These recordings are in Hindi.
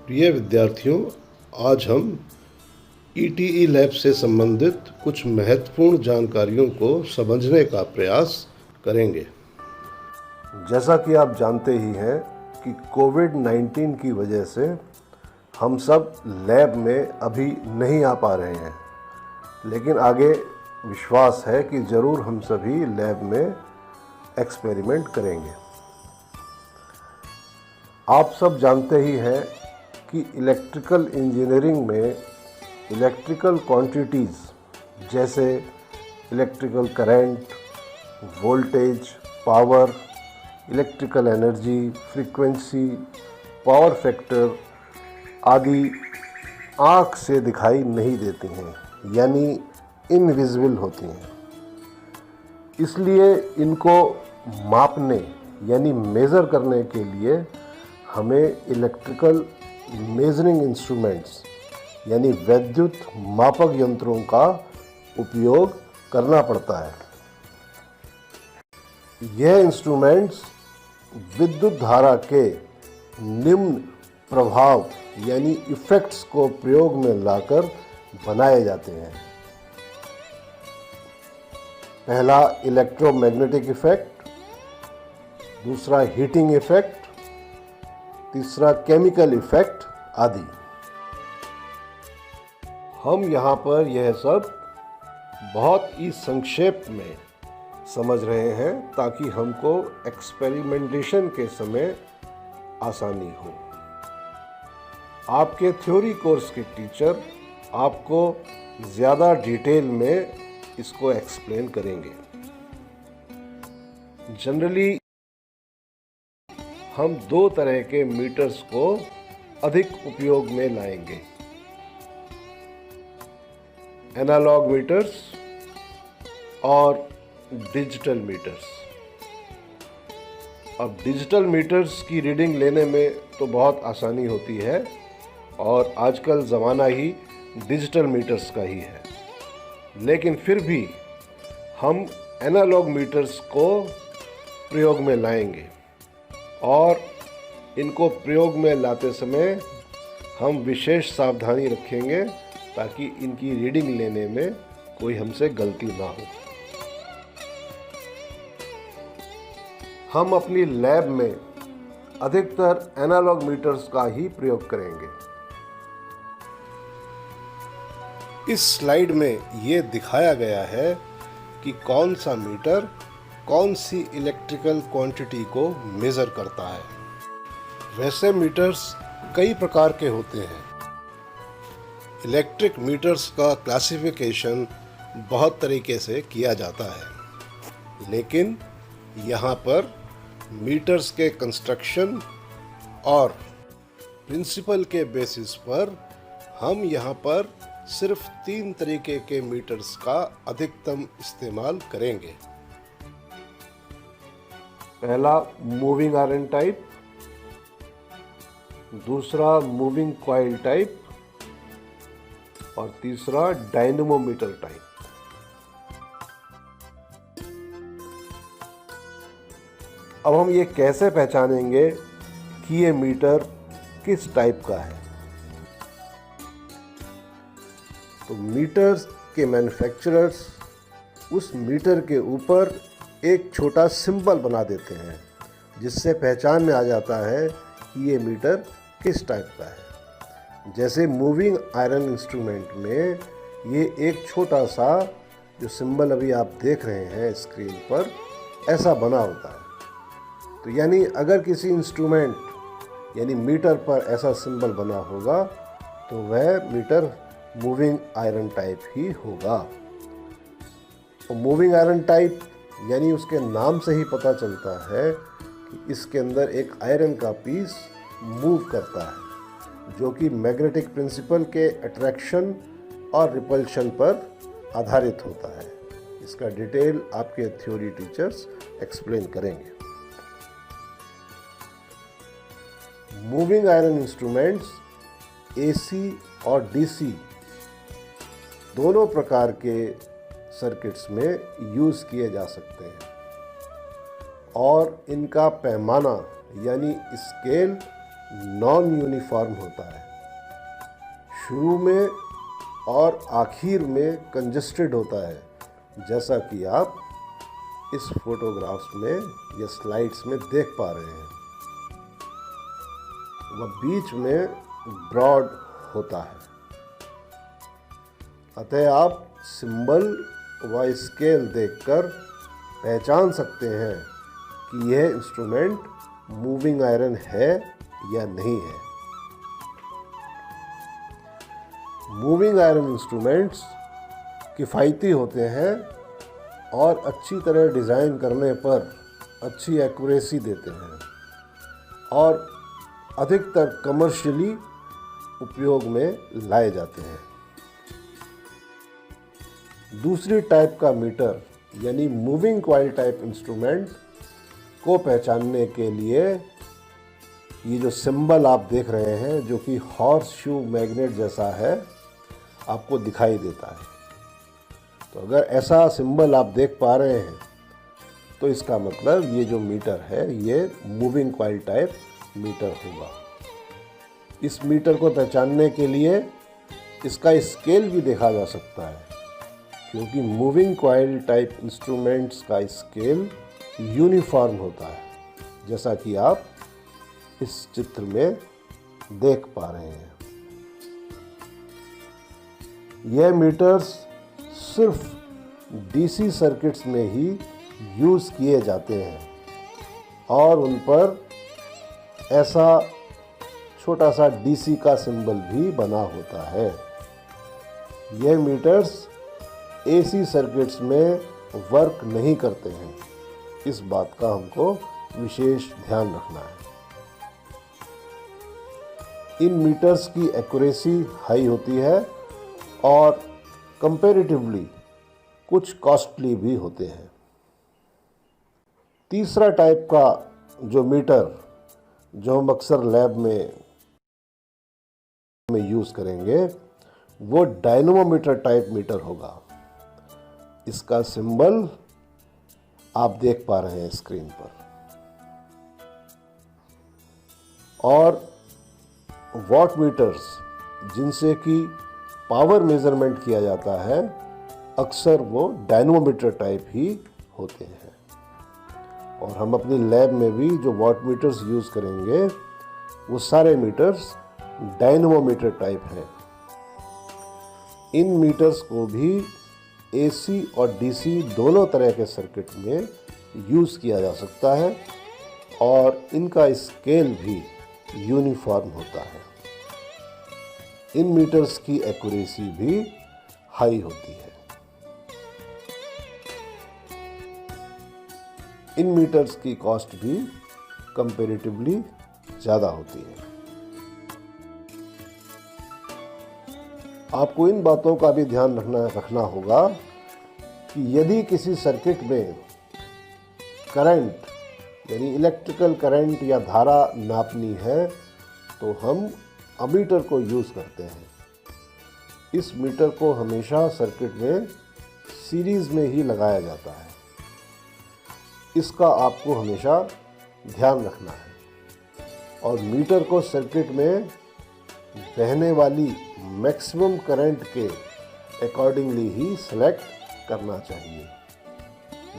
प्रिय विद्यार्थियों, आज हम ईटीई लैब से संबंधित कुछ महत्वपूर्ण जानकारियों को समझने का प्रयास करेंगे। जैसा कि आप जानते ही हैं कि कोविड-19 की वजह से हम सब लैब में अभी नहीं आ पा रहे हैं, लेकिन आगे विश्वास है कि ज़रूर हम सभी लैब में एक्सपेरिमेंट करेंगे। आप सब जानते ही हैं कि इलेक्ट्रिकल इंजीनियरिंग में इलेक्ट्रिकल क्वांटिटीज़ जैसे electrical current, voltage, power, electrical energy, frequency, power factor आदि आँख से दिखाई नहीं देती हैं, यानी इनविजिबल होती हैं। इसलिए इनको मापने यानी मेज़र करने के लिए हमें इलेक्ट्रिकल मेजरिंग इंस्ट्रूमेंट्स यानी वैद्युत मापक यंत्रों का उपयोग करना पड़ता है। यह इंस्ट्रूमेंट्स विद्युत धारा के निम्न प्रभाव यानी इफ़ेक्ट्स को प्रयोग में लाकर बनाए जाते हैं। पहला इलेक्ट्रोमैग्नेटिक इफ़ेक्ट, दूसरा हीटिंग इफ़ेक्ट, तीसरा केमिकल इफ़ेक्ट आदि। हम यहाँ पर यह सब बहुत ही संक्षेप में समझ रहे हैं ताकि हमको एक्सपेरिमेंटेशन के समय आसानी हो। आपके थ्योरी कोर्स के टीचर आपको ज़्यादा डिटेल में इसको एक्सप्लेन करेंगे। जनरली हम दो तरह के मीटर्स को अधिक उपयोग में लाएंगे, एनालॉग मीटर्स और डिजिटल मीटर्स। अब डिजिटल मीटर्स की रीडिंग लेने में तो बहुत आसानी होती है और आजकल ज़माना ही डिजिटल मीटर्स का ही है, लेकिन फिर भी हम एनालॉग मीटर्स को प्रयोग में लाएंगे और इनको प्रयोग में लाते समय हम विशेष सावधानी रखेंगे ताकि इनकी रीडिंग लेने में कोई हमसे गलती ना हो। हम अपनी लैब में अधिकतर एनालॉग मीटर्स का ही प्रयोग करेंगे। इस स्लाइड में ये दिखाया गया है कि कौन सा मीटर कौन सी इलेक्ट्रिकल क्वांटिटी को मेज़र करता है। वैसे मीटर्स कई प्रकार के होते हैं। इलेक्ट्रिक मीटर्स का क्लासिफिकेशन बहुत तरीके से किया जाता है, लेकिन यहाँ पर मीटर्स के कंस्ट्रक्शन और प्रिंसिपल के बेसिस पर हम यहाँ पर सिर्फ 3 तरीके के मीटर्स का अधिकतम इस्तेमाल करेंगे। पहला मूविंग आयरन टाइप, दूसरा मूविंग कॉइल टाइप और तीसरा डायनेमोमीटर टाइप। अब हम ये कैसे पहचानेंगे कि ये मीटर किस टाइप का है? तो मीटर्स के मैन्युफैक्चरर्स उस मीटर के ऊपर एक छोटा सिंबल बना देते हैं जिससे पहचान में आ जाता है कि ये मीटर किस टाइप का है। जैसे मूविंग आयरन इंस्ट्रूमेंट में ये एक छोटा सा जो सिंबल अभी आप देख रहे हैं स्क्रीन पर ऐसा बना होता है। तो यानी अगर किसी इंस्ट्रूमेंट यानी मीटर पर ऐसा सिंबल बना होगा तो वह मीटर मूविंग आयरन टाइप ही होगा। और मूविंग आयरन टाइप यानी उसके नाम से ही पता चलता है कि इसके अंदर एक आयरन का पीस मूव करता है जो कि मैग्नेटिक प्रिंसिपल के अट्रैक्शन और रिपल्शन पर आधारित होता है। इसका डिटेल आपके थ्योरी टीचर्स एक्सप्लेन करेंगे। मूविंग आयरन इंस्ट्रूमेंट्स एसी और डीसी दोनों प्रकार के सर्किट्स में यूज़ किए जा सकते हैं और इनका पैमाना यानी स्केल नॉन यूनिफॉर्म होता है, शुरू में और आखिर में कंजस्टेड होता है, जैसा कि आप इस फोटोग्राफ्स में या स्लाइड्स में देख पा रहे हैं। वह बीच में ब्रॉड होता है। अतः आप सिंबल व स्केल देखकर पहचान सकते हैं कि यह इंस्ट्रूमेंट मूविंग आयरन है या नहीं है। मूविंग आयरन इंस्ट्रूमेंट्स किफ़ायती होते हैं और अच्छी तरह डिज़ाइन करने पर अच्छी एक्यूरेसी देते हैं और अधिकतर कमर्शियली उपयोग में लाए जाते हैं। दूसरी टाइप का मीटर यानी मूविंग कॉइल टाइप इंस्ट्रूमेंट को पहचानने के लिए ये जो सिंबल आप देख रहे हैं, जो कि हॉर्स शू मैग्नेट जैसा है, आपको दिखाई देता है। तो अगर ऐसा सिंबल आप देख पा रहे हैं तो इसका मतलब ये जो मीटर है ये मूविंग कॉइल टाइप मीटर होगा। इस मीटर को पहचानने के लिए इसका स्केल भी देखा जा सकता है, क्योंकि मूविंग कॉइल टाइप इंस्ट्रूमेंट्स का स्केल यूनिफॉर्म होता है, जैसा कि आप इस चित्र में देख पा रहे हैं। यह मीटर्स सिर्फ डीसी सर्किट्स में ही यूज़ किए जाते हैं और उन पर ऐसा छोटा सा डीसी का सिंबल भी बना होता है। यह मीटर्स एसी सर्किट्स में वर्क नहीं करते हैं, इस बात का हमको विशेष ध्यान रखना है। इन मीटर्स की एक्यूरेसी हाई होती है और कंपैरेटिवली कुछ कॉस्टली भी होते हैं। तीसरा टाइप का जो मीटर जो हम अक्सर लैब में यूज़ करेंगे वो डायनमोमीटर टाइप मीटर होगा। इसका सिंबल आप देख पा रहे हैं स्क्रीन पर। और वॉट मीटर्स जिनसे कि पावर मेजरमेंट किया जाता है, अक्सर वो डायनमोमीटर टाइप ही होते हैं। और हम अपनी लैब में भी जो वॉट मीटर्स यूज़ करेंगे वो सारे मीटर्स डायनमोमीटर टाइप हैं। इन मीटर्स को भी एसी और डीसी दोनों तरह के सर्किट में यूज़ किया जा सकता है और इनका स्केल भी यूनिफॉर्म होता है। इन मीटर्स की एक्यूरेसी भी हाई होती है। इन मीटर्स की कॉस्ट भी कंपैरेटिवली ज़्यादा होती है। आपको इन बातों का भी ध्यान रखना होगा कि यदि किसी सर्किट में करंट यानी इलेक्ट्रिकल करंट या धारा नापनी है तो हम अमीटर को यूज़ करते हैं। इस मीटर को हमेशा सर्किट में सीरीज़ में ही लगाया जाता है। इसका आपको हमेशा ध्यान रखना है और मीटर को सर्किट में बहने वाली मैक्सिमम करंट के अकॉर्डिंगली ही सेलेक्ट करना चाहिए।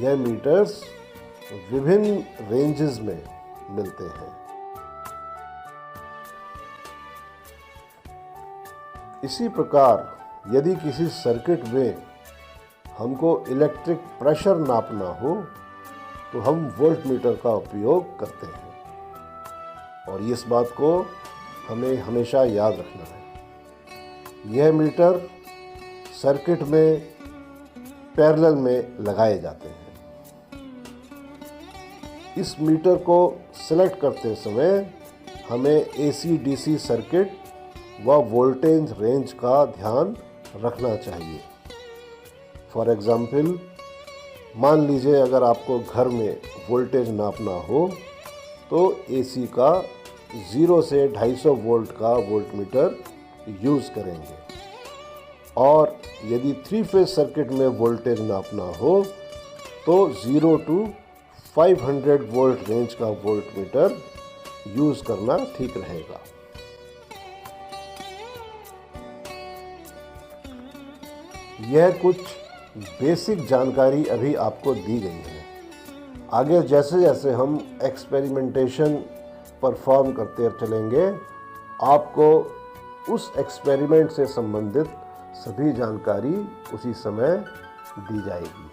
यह मीटर्स विभिन्न रेंजेस में मिलते हैं। इसी प्रकार यदि किसी सर्किट में हमको इलेक्ट्रिक प्रेशर नापना हो तो हम वोल्ट मीटर का उपयोग करते हैं और इस बात को हमें हमेशा याद रखना है। यह मीटर सर्किट में पैरेलल में लगाए जाते हैं। इस मीटर को सेलेक्ट करते समय हमें एसी डीसी सर्किट व वोल्टेज रेंज का ध्यान रखना चाहिए। फॉर एग्ज़ाम्पल, मान लीजिए अगर आपको घर में वोल्टेज नापना हो तो एसी का 0 से 250 वोल्ट का वोल्टमीटर यूज़ करेंगे और यदि 3 फेज सर्किट में वोल्टेज नापना हो तो 0 to 500 वोल्ट रेंज का वोल्टमीटर यूज़ करना ठीक रहेगा। यह कुछ बेसिक जानकारी अभी आपको दी गई है। आगे जैसे जैसे हम एक्सपेरिमेंटेशन परफॉर्म करते चलेंगे, आपको उस एक्सपेरिमेंट से संबंधित सभी जानकारी उसी समय दी जाएगी।